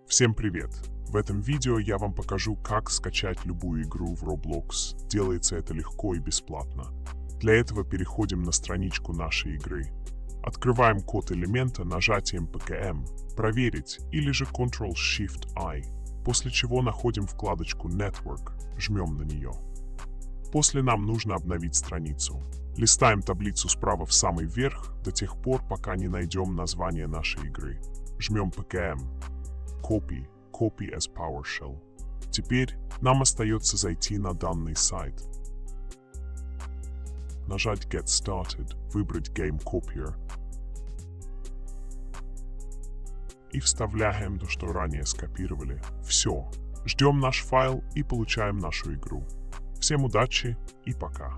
Всем привет! В этом видео я вам покажу, как скачать любую игру в Roblox. Делается это легко и бесплатно. Для этого переходим на страничку нашей игры. Открываем код элемента нажатием PKM, проверить или же Ctrl-Shift-I, после чего находим вкладочку Network, жмем на нее. После нам нужно обновить страницу. Листаем таблицу справа в самый верх до тех пор, пока не найдем название нашей игры. Жмем PKM. Copy as PowerShell. Теперь нам остается зайти на данный сайт. Нажать Get Started, выбрать Game Copier и вставляем то, что ранее скопировали. Все. Ждем наш файл и получаем нашу игру. Всем удачи и пока.